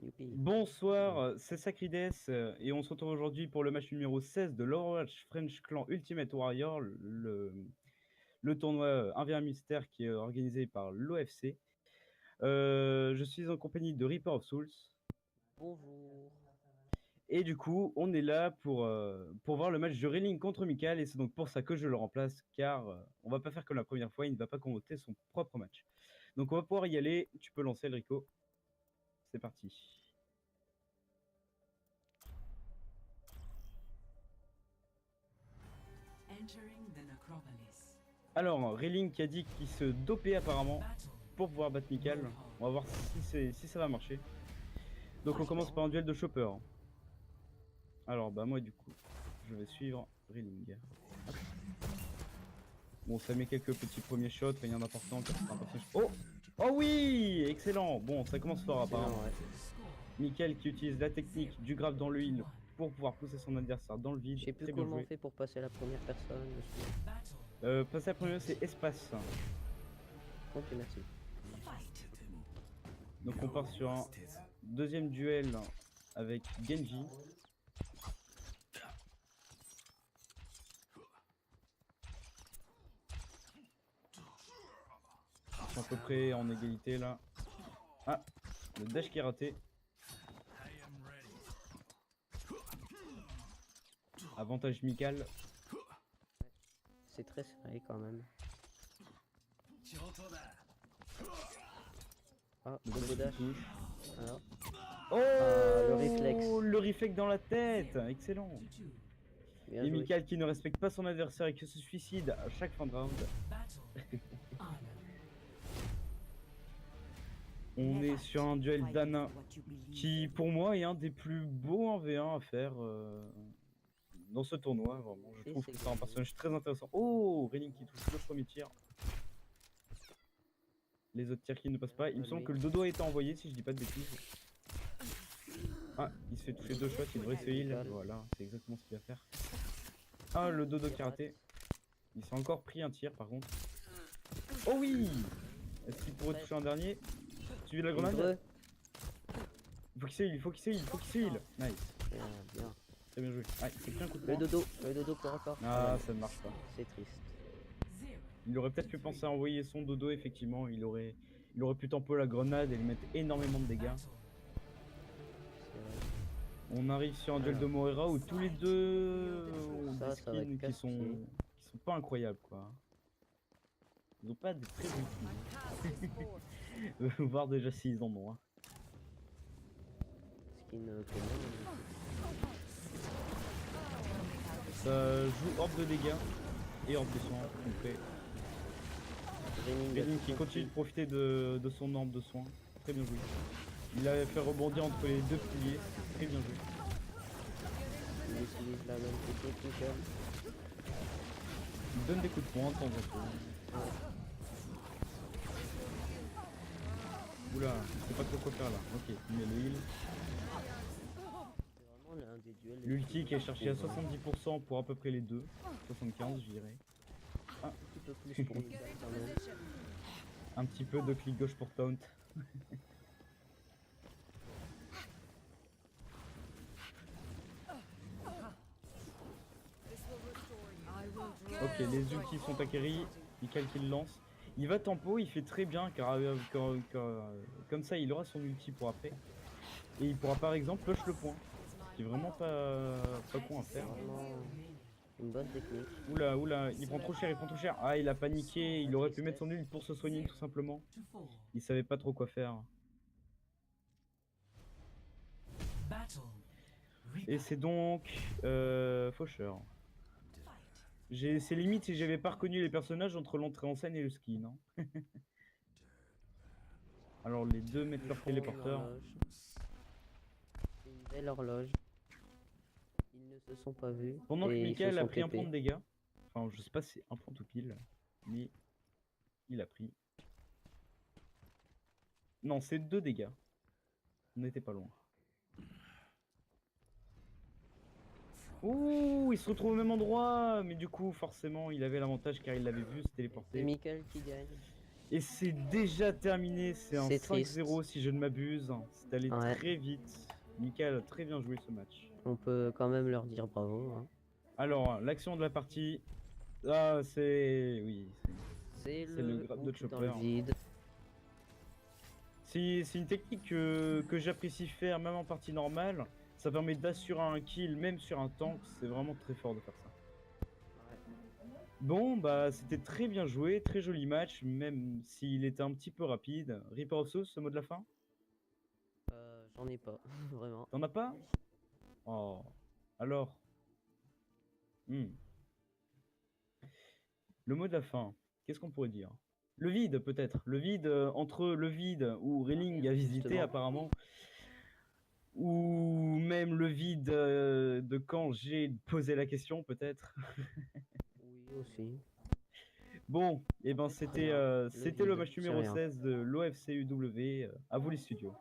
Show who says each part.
Speaker 1: Youpi.
Speaker 2: Bonsoir, c'est Sacrides et on se retrouve aujourd'hui pour le match numéro 16 de l'Overwatch French Clan Ultimate Warrior, le tournoi 1v1 mystère qui est organisé par l'OFC. Je suis en compagnie de Reaper of Souls.
Speaker 1: Bonjour.
Speaker 2: Et du coup, on est là pour voir le match de Reling contre Mikal et c'est donc pour ça que je le remplace car on va pas faire comme la première fois, il ne va pas commenter son propre match. Donc on va pouvoir y aller, tu peux lancer le Rico. C'est parti. Alors, Reling qui a dit qu'il se dopait apparemment pour pouvoir battre Mikal. On va voir si ça va marcher. Donc on commence par un duel de chopper. Alors bah moi du coup, je vais suivre Reling. Hop. Bon, ça met quelques petits premiers shots, rien d'important. Oh, oh oui, excellent. Bon, ça commence fort apparemment.
Speaker 1: Ouais.
Speaker 2: Mikal qui utilise la technique du grave dans l'huile pour pouvoir pousser son adversaire dans le vide.
Speaker 1: Je sais plus
Speaker 2: Très bien
Speaker 1: comment on
Speaker 2: joué.
Speaker 1: fait pour passer à la première personne.
Speaker 2: Passer à la première, c'est espace.
Speaker 1: Ok, merci.
Speaker 2: Donc on part sur un deuxième duel avec Genji. Ils sont à peu près en égalité là. Ah, le dash qui est raté. Avantage Mikal.
Speaker 1: C'est très serré quand même. Ah, le dash. Alors.
Speaker 2: Oh,
Speaker 1: le réflexe.
Speaker 2: Le réflexe dans la tête. Excellent.
Speaker 1: Bien
Speaker 2: Et
Speaker 1: joué.
Speaker 2: Mikal qui ne respecte pas son adversaire et qui se suicide à chaque fin de round. On est sur un duel d'Anna qui pour moi est un des plus beaux 1v1 à faire dans ce tournoi. Vraiment, je trouve que c'est un personnage très intéressant. Oh, Reling qui touche le premier tir. Les autres tirs qui ne passent pas. Il me semble que le dodo a été envoyé si je dis pas de bêtises. Ah, il se fait toucher 2 shots, il devrait se heal. Voilà, c'est exactement ce qu'il va faire. Ah, le dodo qui a raté. Il s'est encore pris un tir par contre. Oh oui! Est-ce qu'il pourrait toucher un dernier? Suivi de la grenade? Il faut qu'il se heal, il faut qu'il se heal, il faut qu'il se heal. Nice.
Speaker 1: Bien, bien.
Speaker 2: Très bien joué. Ah, il s'est pris un coup de
Speaker 1: Le
Speaker 2: poing.
Speaker 1: dodo pour encore.
Speaker 2: Ah, ça ne marche pas.
Speaker 1: C'est triste.
Speaker 2: Il aurait peut-être pu penser à envoyer son dodo, effectivement. Il aurait pu tempo la grenade et lui mettre énormément de dégâts. On arrive sur un duel de Moira où tous les deux ont des skins qui sont pas incroyables, quoi. Ils ont pas de très bons skins. Voir déjà s'ils en ont. Hein.
Speaker 1: Skin
Speaker 2: Ça joue hors de dégâts et hors de soins, concret. Reling qui continue de profiter de son orbe de soins. Très bien joué. Il a fait rebondir entre les deux piliers. Très bien joué.
Speaker 1: Il utilise la même technique Mikal.
Speaker 2: Il donne des coups de poing de temps en temps. Oula, je sais pas trop quoi faire là. Ok, il met le heal. L'ulti qui est cherché à 70% pour à peu près les deux. 75 je dirais. Ah.
Speaker 1: Un petit peu plus pour Mikal quand même.
Speaker 2: Un petit peu de clic gauche pour taunt. Ok, les ultis sont acquéris. Mikal qui le lance. Il va tempo, il fait très bien car comme ça il aura son ulti pour après. Et il pourra par exemple push le point. Ce qui est vraiment pas con à faire.
Speaker 1: Une bonne technique.
Speaker 2: Oula, il prend trop cher, il prend trop cher. Ah, il a paniqué, il aurait pu mettre son ult pour se soigner tout simplement. Il savait pas trop quoi faire. Et c'est donc Faucheur. C'est limite si j'avais pas reconnu les personnages entre l'entrée en scène et le skin. Hein. Alors les deux mettent leur téléporteur.
Speaker 1: C'est une belle horloge. Ils ne se sont pas vus.
Speaker 2: Pendant que Mikal a pris un point de dégâts. Enfin, je sais pas si c'est un point tout pile. Mais il a pris. Non, c'est 2 dégâts. On n'était pas loin. Ouh, il se retrouve au même endroit. Mais du coup, forcément, il avait l'avantage car il l'avait vu se téléporter.
Speaker 1: C'est Mikal qui gagne.
Speaker 2: Et c'est déjà terminé, c'est un
Speaker 1: C'est triste.
Speaker 2: 5-0 si je ne m'abuse. C'est allé
Speaker 1: Ouais.
Speaker 2: très vite. Mickaël a très bien joué ce match.
Speaker 1: On peut quand même leur dire bravo. Hein.
Speaker 2: Alors, l'action de la partie. Ah, c'est. Oui,
Speaker 1: C'est
Speaker 2: c'est le grab de
Speaker 1: hook dans
Speaker 2: chopper.
Speaker 1: le vide.
Speaker 2: C'est une technique que j'apprécie faire, même en partie normale. Ça permet d'assurer un kill, même sur un tank. C'est vraiment très fort de faire ça. Bon, bah, c'était très bien joué, très joli match, même s'il était un petit peu rapide. Reaper of Souls, ce mot de la fin?
Speaker 1: J'en ai pas, vraiment.
Speaker 2: T'en as pas? Oh. Alors. Hmm. Le mot de la fin, qu'est-ce qu'on pourrait dire? Le vide, peut-être. Le vide, entre le vide où Railing a visité
Speaker 1: Justement.
Speaker 2: apparemment, ou même le vide de quand j'ai posé la question, peut-être.
Speaker 1: Oui, aussi.
Speaker 2: Bon, et ben
Speaker 1: Peut-être
Speaker 2: c'était
Speaker 1: rien.
Speaker 2: c'était le
Speaker 1: vide,
Speaker 2: match
Speaker 1: c'est
Speaker 2: numéro
Speaker 1: rien.
Speaker 2: 16 de l'OFCUW. À vous les studios.